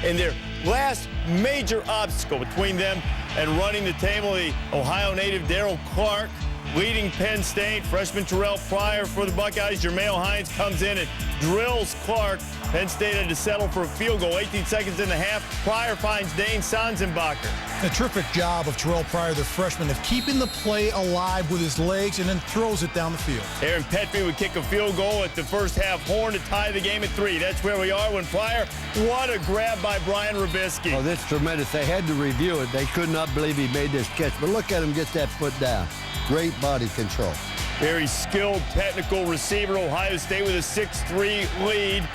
in their last major obstacle between them and running the table. The Ohio native Daryl Clark leading Penn State. Freshman Terrell Pryor for the Buckeyes. Jermail Hines comes in and drills Clark. Penn State had to settle for a field goal. 18 seconds in the half. Pryor finds Dane Sanzenbacher. A terrific job of Terrell Pryor, the freshman, of keeping the play alive with his legs and then throws it down the field. Aaron Petby would kick a field goal at the first half horn to tie the game at 3. That's where we are when Pryor, what a grab by Brian Robisky. Oh, that's tremendous. They had to review it. They could not believe he made this catch. But look at him get that foot down. Great body control. Very skilled technical receiver. Ohio State with a 6-3 lead.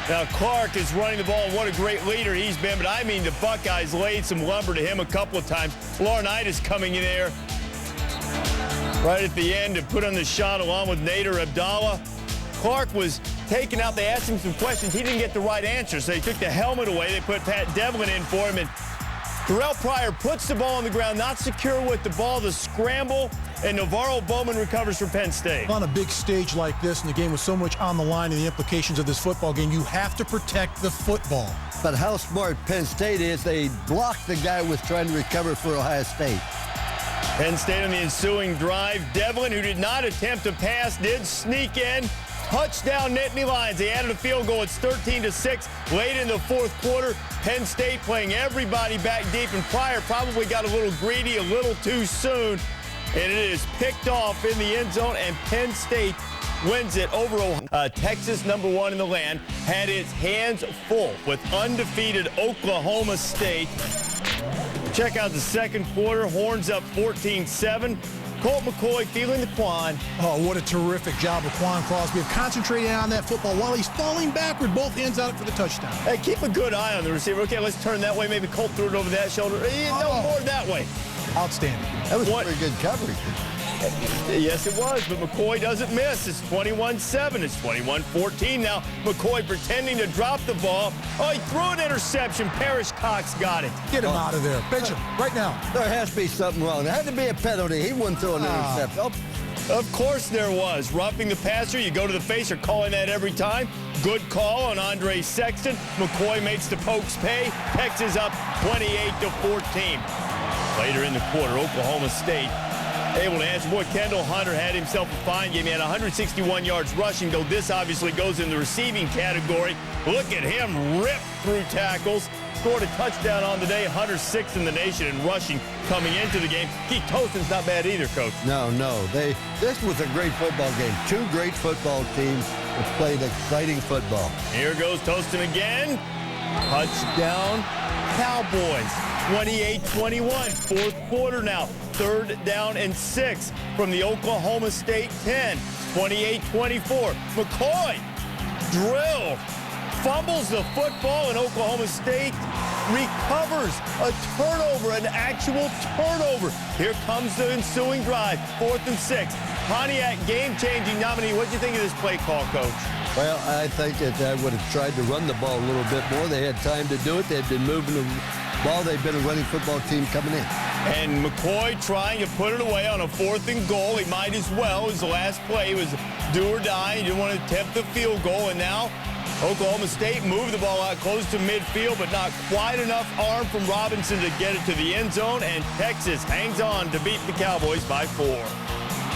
Now Clark is running the ball, and what a great leader he's been. But I mean, the Buckeyes laid some lumber to him a couple of times. Laurinaitis coming in there right at the end to put on the shot along with Nader Abdallah. Clark was taken out. They asked him some questions. He didn't get the right answer, so they took the helmet away. They put Pat Devlin in for him, and Terrell Pryor puts the ball on the ground, not secure with the ball, the scramble, and Navarro Bowman recovers for Penn State. On a big stage like this, and the game with so much on the line and the implications of this football game, you have to protect the football. But how smart Penn State is, they blocked the guy who was trying to recover for Ohio State. Penn State on the ensuing drive. Devlin, who did not attempt to pass, did sneak in. Touchdown Nittany Lions. They added a field goal. It's 13-6 late in the fourth quarter. Penn State playing everybody back deep, and Pryor probably got a little greedy a little too soon. And it is picked off in the end zone, and Penn State wins it over Ohio. Texas, #1 in the land, had its hands full with undefeated Oklahoma State. Check out the second quarter. Horns up 14-7. Colt McCoy feeling the Quan. Oh, what a terrific job of Quan Crosby of concentrating on that football while he's falling backward, both hands out for the touchdown. Hey, keep a good eye on the receiver. Okay, let's turn that way. Maybe Colt threw it over that shoulder. No, more that way. Outstanding. That was pretty good coverage. Yes, it was, but McCoy doesn't miss. It's 21-7. It's 21-14 now. McCoy pretending to drop the ball. Oh, he threw an interception. Parrish Cox got it. Get him out of there. Bench him right now. There has to be something wrong. There had to be a penalty. He wouldn't throw an interception. Oh. Of course there was. Roughing the passer, you go to the face, you're calling that every time. Good call on Andre Sexton. McCoy makes the Pokes pay. Texas up 28-14. Later in the quarter, Oklahoma State able to answer. Boy, Kendall Hunter had himself a fine game. He had 161 yards rushing, though this obviously goes in the receiving category. Look at him rip through tackles. Scored a touchdown on the day. Hunter 6th in the nation in rushing coming into the game. Keith Toaston's not bad either, Coach. No. This was a great football game. Two great football teams that played exciting football. Here goes Toaston again. Touchdown, Cowboys. 28-21, fourth quarter now. 3rd down and 6 from the Oklahoma State 10. 28-24. McCoy drilled. Fumbles the football, and Oklahoma State recovers a turnover, an actual turnover. Here comes the ensuing drive, 4th and 6. Pontiac game-changing nominee. What do you think of this play call, Coach? Well, I think that I would have tried to run the ball a little bit more. They had time to do it. They'd been moving the ball. They've been a running football team coming in. And McCoy trying to put it away on a 4th and goal. He might as well. It was the last play. It was do or die. He didn't want to attempt the field goal, and now Oklahoma State moved the ball out close to midfield, but not quite enough arm from Robinson to get it to the end zone, and Texas hangs on to beat the Cowboys by 4.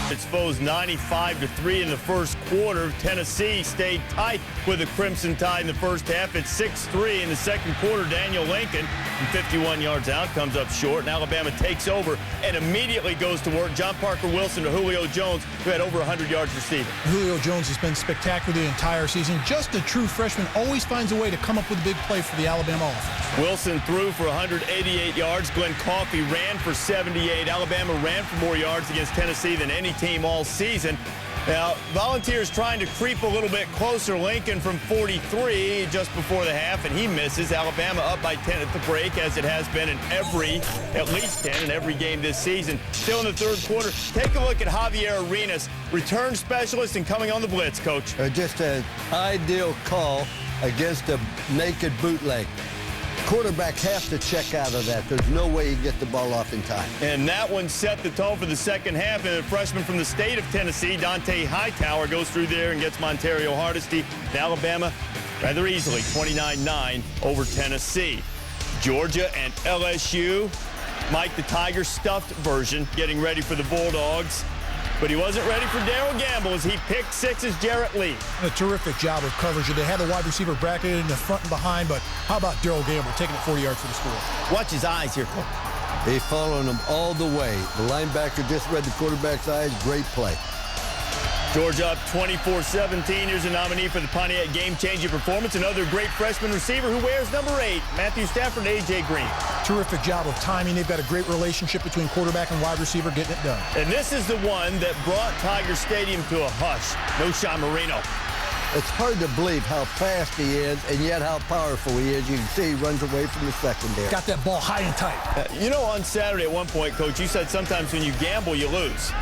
It's Foes 95-3 in the first quarter. Tennessee stayed tight with the Crimson Tide in the first half. It's 6-3 in the second quarter. Daniel Lincoln from 51 yards out comes up short, and Alabama takes over and immediately goes to work. John Parker Wilson to Julio Jones, who had over 100 yards receiving. Julio Jones has been spectacular the entire season. Just a true freshman, always finds a way to come up with a big play for the Alabama offense. Wilson threw for 188 yards. Glenn Coffey ran for 78. Alabama ran for more yards against Tennessee than any team all season. Now, Volunteers trying to creep a little bit closer. Lincoln from 43 just before the half, and he misses. Alabama up by 10 at the break, as it has been in at least 10 in every game this season. Still in the third quarter. Take a look at Javier Arenas, return specialist and coming on the blitz, Coach. Just an ideal call against a naked bootleg. Quarterback has to check out of that. There's no way you get the ball off in time. And that one set the tone for the second half. And the freshman from the state of Tennessee, Dante Hightower, goes through there and gets Montario Hardesty. Alabama rather easily, 29-9 over Tennessee. Georgia and LSU. Mike the Tiger stuffed version, getting ready for the Bulldogs. But he wasn't ready for Darrell Gamble as he picked sixes Jarrett Lee. A terrific job of coverage. They had the wide receiver bracketed in the front and behind, but how about Darrell Gamble taking it 40 yards for the score? Watch his eyes here, Coach. He's following them all the way. The linebacker just read the quarterback's eyes. Great play. Georgia up 24-17. Here's a nominee for the Pontiac game-changing performance. Another great freshman receiver who wears number 8, Matthew Stafford and A.J. Green. Terrific job of timing. They've got a great relationship between quarterback and wide receiver getting it done. And this is the one that brought Tiger Stadium to a hush. No Sean Marino. It's hard to believe how fast he is and yet how powerful he is. You can see he runs away from the secondary. Got that ball high and tight. You know, on Saturday at one point, Coach, you said sometimes when you gamble, you lose.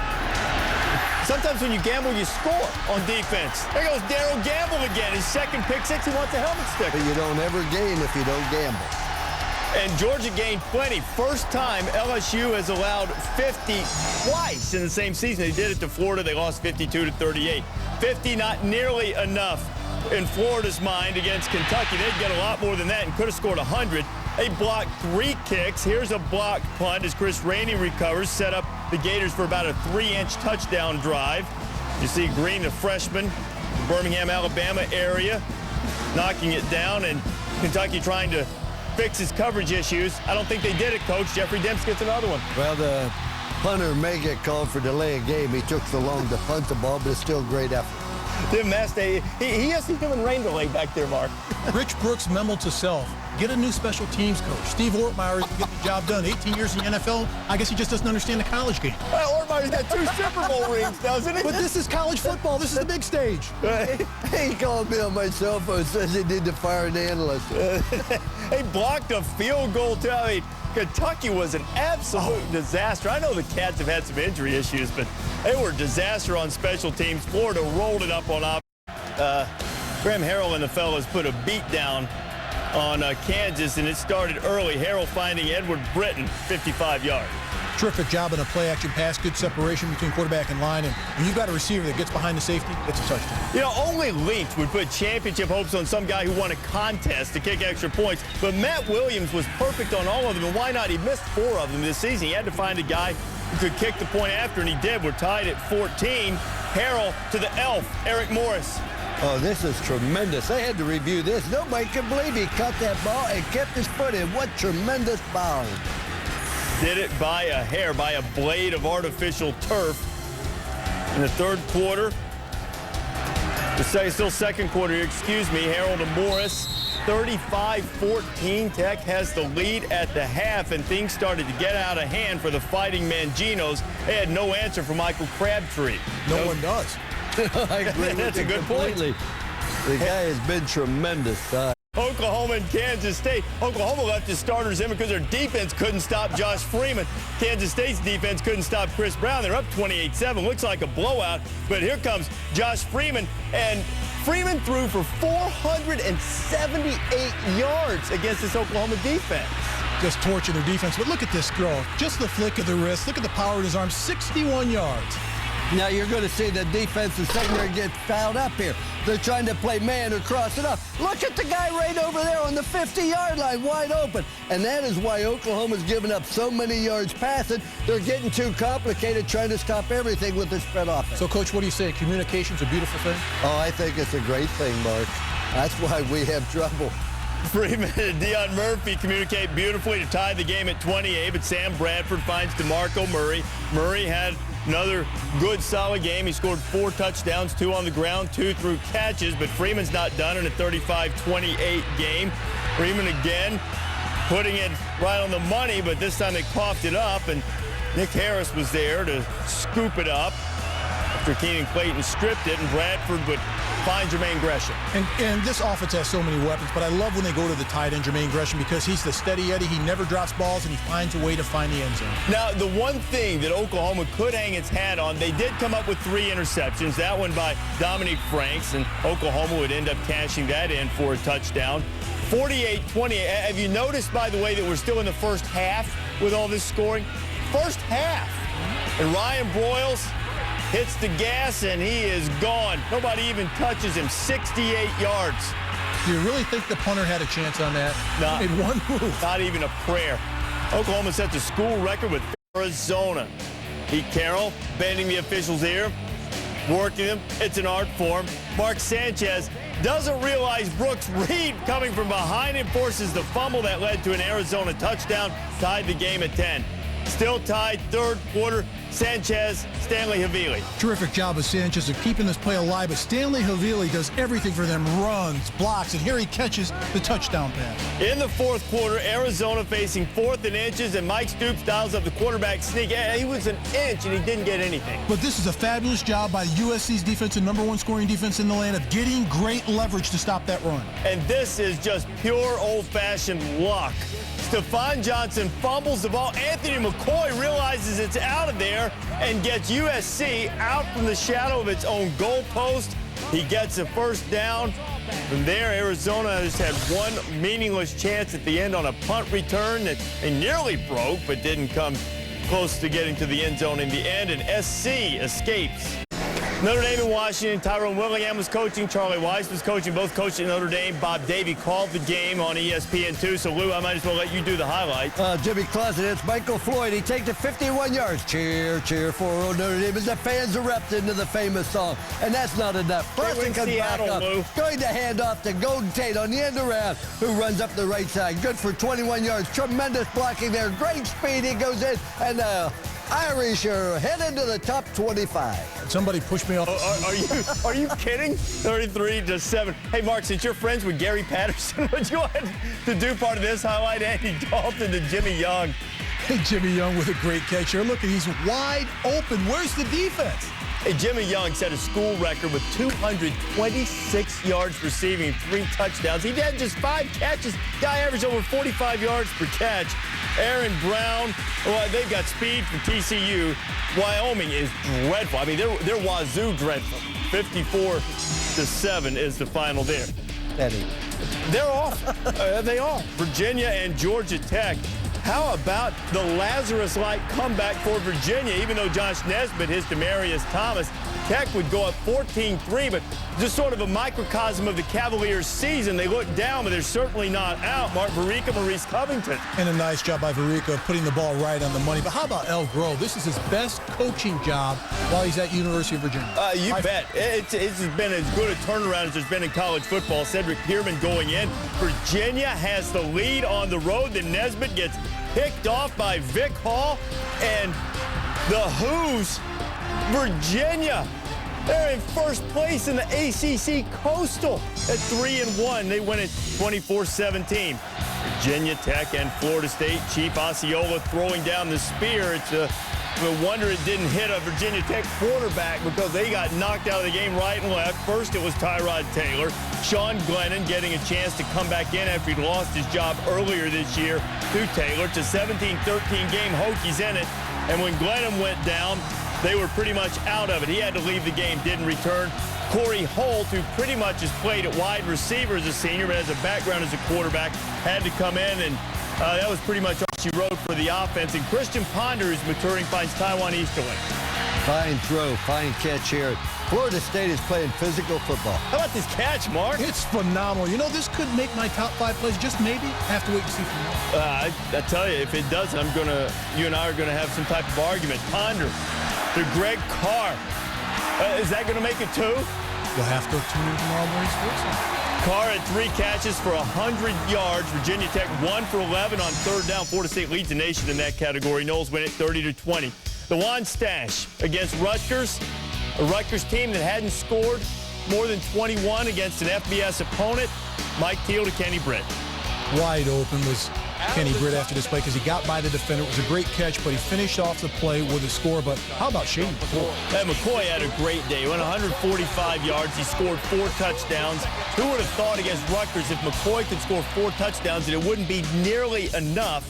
Sometimes when you gamble, you score on defense. There goes Darrell Gamble again. His second pick six. He wants a helmet sticker. But you don't ever gain if you don't gamble. And Georgia gained plenty. First time LSU has allowed 50 twice in the same season. They did it to Florida. They lost 52-38. 50 not nearly enough in Florida's mind against Kentucky. They'd get a lot more than that and could have scored 100. They blocked 3 kicks. Here's a blocked punt as Chris Rainey recovers, set up the Gators for about a 3-inch touchdown drive. You see Green, the freshman, Birmingham, Alabama area, knocking it down, and Kentucky trying to fix his coverage issues. I don't think they did it, Coach. Jeffrey Demps gets another one. Well, the punter may get called for delay of game. He took so long to punt the ball, but it's still a great effort. Tim Mastay, he has to give him rain delay back there, Mark. Rich Brooks memo to self. Get a new special teams coach. Steve Ortmeyer is getting the job done. 18 years in the NFL. I guess he just doesn't understand the college game. Well, Ortmeyer's got 2 Super Bowl rings, doesn't he? But this is college football. This is the big stage. He called me on my cell phone, says he did to fire an analyst. They blocked a field goal, too. I mean, Kentucky was an absolute disaster. I know the Cats have had some injury issues, but they were a disaster on special teams. Florida rolled it up on offense. Graham Harrell and the fellas put a beat down on Kansas, and it started early. Harrell finding Edward Britton, 55 yards. Terrific job in a play-action pass, good separation between quarterback and line, and when you've got a receiver that gets behind the safety, it's a touchdown. You know, only Leach would put championship hopes on some guy who won a contest to kick extra points, but Matt Williams was perfect on all of them, and why not? He missed 4 of them this season. He had to find a guy who could kick the point after, and he did. We're tied at 14. Harrell to the elf, Eric Morris. Oh, this is tremendous. They had to review this. Nobody could believe he caught that ball and kept his foot in. What tremendous bound. Did it by a hair, by a blade of artificial turf. In the third quarter, still second quarter, excuse me, Harrell to Morris, 35-14. Tech has the lead at the half, and things started to get out of hand for the Fighting Manginos. They had no answer for Michael Crabtree. No one does. I agree with That's you a good completely. The guy has been tremendous. Oklahoma and Kansas State. Oklahoma left his starters in because their defense couldn't stop Josh Freeman. Kansas State's defense couldn't stop Chris Brown. They're up 28-7. Looks like a blowout, but here comes Josh Freeman, and Freeman threw for 478 yards against this Oklahoma defense. Just torching their defense, but look at this throw. Just the flick of the wrist. Look at the power in his arm, 61 yards. Now you're going to see the defensive secondary get fouled up here. They're trying to play man or cross it up. Look at the guy right over there on the 50-yard line, wide open. And that is why Oklahoma's given up so many yards passing. They're getting too complicated trying to stop everything with the spread offense. So, Coach, what do you say? Communication's a beautiful thing? Oh, I think it's a great thing, Mark. That's why we have trouble. Freeman and Deion Murphy communicate beautifully to tie the game at 28, but Sam Bradford finds DeMarco Murray. Murray had another good, solid game. He scored 4 touchdowns, 2 on the ground, 2 through catches, but Freeman's not done in a 35-28 game. Freeman again putting it right on the money, but this time they coughed it up, and Nick Harris was there to scoop it up after Keenan Clayton stripped it, and Bradford would find Jermaine Gresham. And this offense has so many weapons, but I love when they go to the tight end, Jermaine Gresham, because he's the steady Eddie. He never drops balls, and he finds a way to find the end zone. Now, the one thing that Oklahoma could hang its hat on, they did come up with 3 interceptions. That one by Dominique Franks, and Oklahoma would end up cashing that in for a touchdown. 48-20. Have you noticed, by the way, that we're still in the first half with all this scoring? First half. And Ryan Broyles hits the gas, and he is gone. Nobody even touches him. 68 yards. Do you really think the punter had a chance on that? Not, He made one move. Not even a prayer. Oklahoma set the school record with Arizona. Pete Carroll bending the officials' ear, working them. It's an art form. Mark Sanchez doesn't realize Brooks Reed coming from behind him forces the fumble that led to an Arizona touchdown, tied the game at 10. Still tied, third quarter. Sanchez, Stanley Havili. Terrific job of Sanchez of keeping this play alive, but Stanley Havili does everything for them, runs, blocks, and here he catches the touchdown pass. In the fourth quarter, Arizona facing 4th and inches, and Mike Stoops dials up the quarterback sneak. He was an inch, and he didn't get anything. But this is a fabulous job by USC's defense and #1 scoring defense in the land of getting great leverage to stop that run. And this is just pure old-fashioned luck. Stephon Johnson fumbles the ball. Anthony McCoy realizes it's out of there and gets USC out from the shadow of its own goalpost. He gets a first down. From there, Arizona just had one meaningless chance at the end on a punt return that they nearly broke, but didn't come close to getting to the end zone in the end, and SC escapes. Notre Dame and Washington, Tyrone Willingham was coaching, Charlie Weiss was coaching, both coached at Notre Dame. Bob Davie called the game on ESPN2, so Lou, I might as well let you do the highlights. Jimmy Closet, it's Michael Floyd. He takes it 51 yards. Cheer, cheer for old Notre Dame as the fans erupt into the famous song. And that's not enough. Preston comes back up, going to hand off to Golden Tate on the end around, who runs up the right side. Good for 21 yards. Tremendous blocking there. Great speed. He goes in, and Irish are headed to the top 25. Somebody pushed me off. Are you kidding? 33-7. Hey, Mark, since you're friends with Gary Patterson, would you like to do part of this highlight? Andy Dalton to Jimmy Young. Hey, Jimmy Young with a great catch here. Look, he's wide open. Where's the defense? Hey, Jimmy Young set a school record with 226 yards receiving, 3 touchdowns. He had just 5 catches. Guy averaged over 45 yards per catch. Aaron Brown, well, they've got speed from TCU. Wyoming is dreadful. I mean, they're Wazoo dreadful. 54-7 is the final there. They're off. They are. Virginia and Georgia Tech. How about the Lazarus-like comeback for Virginia? Even though Josh Nesbitt hits Demarius Thomas, Tech would go up 14-3, but just sort of a microcosm of the Cavaliers' season. They look down, but they're certainly not out. Mark Varica, Maurice Covington. And a nice job by Varica of putting the ball right on the money. But how about El Grove? This is his best coaching job while he's at University of Virginia. You bet. It's been as good a turnaround as there's been in college football. Cedric Pierman going in. Virginia has the lead on the road. Then Nesbitt gets picked off by Vic Hall. And the Who's Virginia. They're in first place in the ACC Coastal at 3-1. They win it 24-17. Virginia Tech and Florida State. Chief Osceola throwing down the spear. It's a wonder it didn't hit a Virginia Tech quarterback because they got knocked out of the game right and left. First, it was Tyrod Taylor. Sean Glennon getting a chance to come back in after he lost his job earlier this year to Taylor. It's a 17-13 game. Hokies in it. And when Glennon went down, they were pretty much out of it. He had to leave the game, didn't return. Corey Holt, who pretty much has played at wide receiver as a senior, but has a background as a quarterback, had to come in, and that was pretty much all she wrote for the offense. And Christian Ponder, who's maturing, finds Taiwan Easterling. Fine throw, fine catch here. Florida State is playing physical football. How about this catch, Mark? It's phenomenal. You know, this could make my top 5 plays. Just maybe. Have to wait and see tomorrow. I tell you, if it doesn't, you and I are going to have some type of argument. Ponder to Greg Carr. Is that going to make it 2? You'll have to tune in tomorrow morning sports. Carr had 3 catches for 100 yards. Virginia Tech 1 for 11 on third down. Florida State leads the nation in that category. Knowles win it 30-20. The Juan Stash against Rutgers. A Rutgers team that hadn't scored more than 21 against an FBS opponent. Mike Teal to Kenny Britt. Wide open was Kenny Britt after this play because he got by the defender. It was a great catch, but he finished off the play with a score. But how about Shane McCoy? McCoy had a great day. He went 145 yards. He scored 4 touchdowns. Who would have thought against Rutgers if McCoy could score 4 touchdowns that it wouldn't be nearly enough?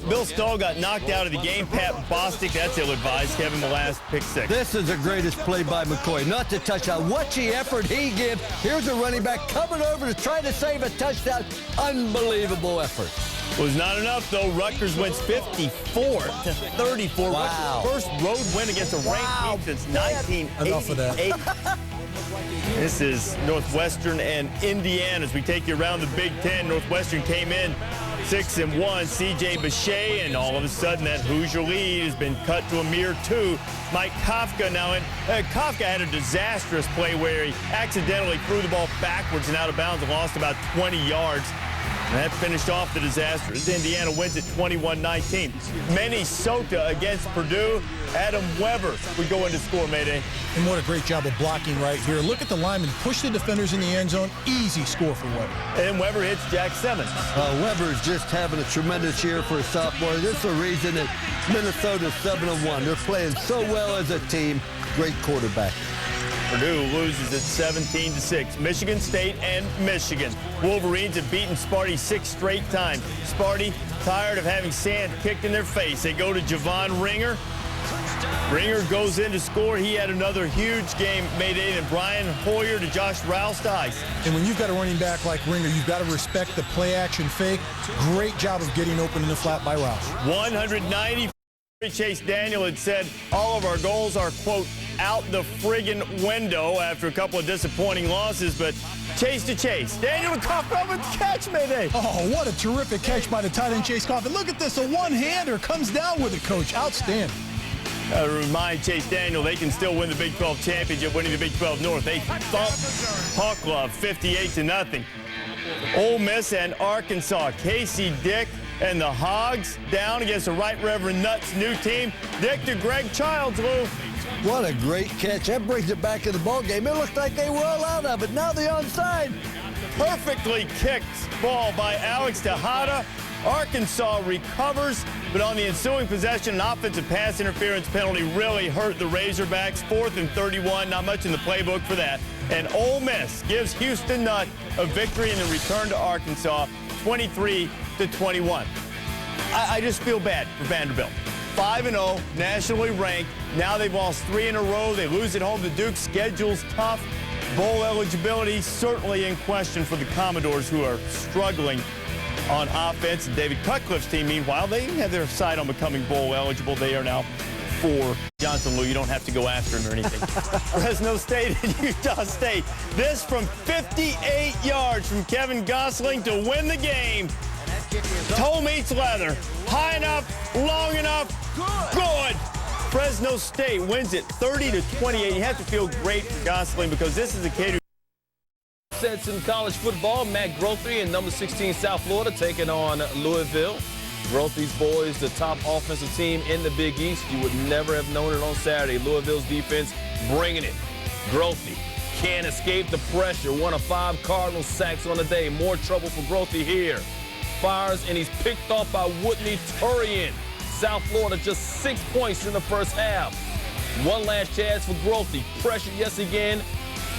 Bill Stahl got knocked out of the game. Pat Bostic, that's ill-advised. Kevin Molass, pick 6. This is the greatest play by McCoy. Not to touchdown. Watch the effort he gives. Here's a running back coming over to try to save a touchdown. Unbelievable effort. Was not enough, though. Rutgers wins 54-34. Wow. First road win against a ranked team since 1988. Enough of that. This is Northwestern and Indiana as we take you around the Big Ten. Northwestern came in 6-1, C.J. Bechet, and all of a sudden that Hoosier lead has been cut to a mere 2. Mike Kafka now in. Kafka had a disastrous play where he accidentally threw the ball backwards and out of bounds and lost about 20 yards. And that finished off the disaster. Indiana wins at 21-19. Minnesota against Purdue. Adam Weber would go in to score, Mayday. And what a great job of blocking right here. Look at the lineman, push the defenders in the end zone. Easy score for Weber. And Weber hits Jack Simmons. Weber's just having a tremendous year for a sophomore. This is the reason that Minnesota's 7-1. They're playing so well as a team. Great quarterback. Purdue loses at 17-6. Michigan State and Michigan. Wolverines have beaten Sparty 6 straight times. Sparty tired of having sand kicked in their face. They go to Javon Ringer. Ringer goes in to score. He had another huge game, Mayday, and Brian Hoyer to Josh Rouse to ice. And when you've got a running back like Ringer, you've got to respect the play-action fake. Great job of getting open in the flat by Rouse. 190. Chase Daniel had said all of our goals are, quote, out the friggin' window after a couple of disappointing losses, but Chase to Chase. Daniel to Coughlin with the catch, Mayday. Oh, what a terrific catch by the tight end, Chase Coughlin. Look at this, a one-hander comes down with it, Coach. Outstanding. Remind Chase Daniel they can still win the Big 12 championship, winning the Big 12 North. They thumped Hawk Love 58-0. Ole Miss and Arkansas. Casey Dick and the Hogs down against the Right Reverend Nutt's new team. Dick to Greg Childs, Lou. What a great catch. That brings it back in the ball game. It looked like they were all out of it. Now they're onside. Perfectly kicked ball by Alex Tejada. Arkansas recovers, but on the ensuing possession, an offensive pass interference penalty really hurt the Razorbacks. 4th and 31, not much in the playbook for that. And Ole Miss gives Houston Nutt a victory in the return to Arkansas, 23-21. I just feel bad for Vanderbilt. 5-0, nationally ranked. Now they've lost 3 in a row. They lose at home to Duke. Schedule's tough. Bowl eligibility certainly in question for the Commodores, who are struggling on offense. And David Cutcliffe's team, meanwhile, they have their sight on becoming bowl eligible. They are now 4. Johnson, Lou, you don't have to go after him or anything. Fresno State and Utah State. This from 58 yards from Kevin Gosling to win the game. Toe meets leather. High enough, long enough, good. Fresno State wins it 30-28. You have to feel great for Gosling because this is a kid who Sets in college football, Matt Grothy and number 16 South Florida taking on Louisville. Grothy's boys, the top offensive team in the Big East. You would never have known it on Saturday. Louisville's defense bringing it. Grothy can't escape the pressure. 1 of 5 Cardinal sacks on the day. More trouble for Grothy here. Fires, and he's picked off by Whitney Turian. South Florida just 6 points in the first half. One last chance for Grothy. Pressure, yes again.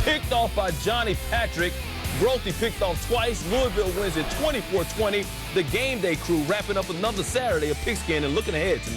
Picked off by Johnny Patrick. Grothy picked off twice. Louisville wins it 24-20. The Game Day crew wrapping up another Saturday of Pigskin and looking ahead to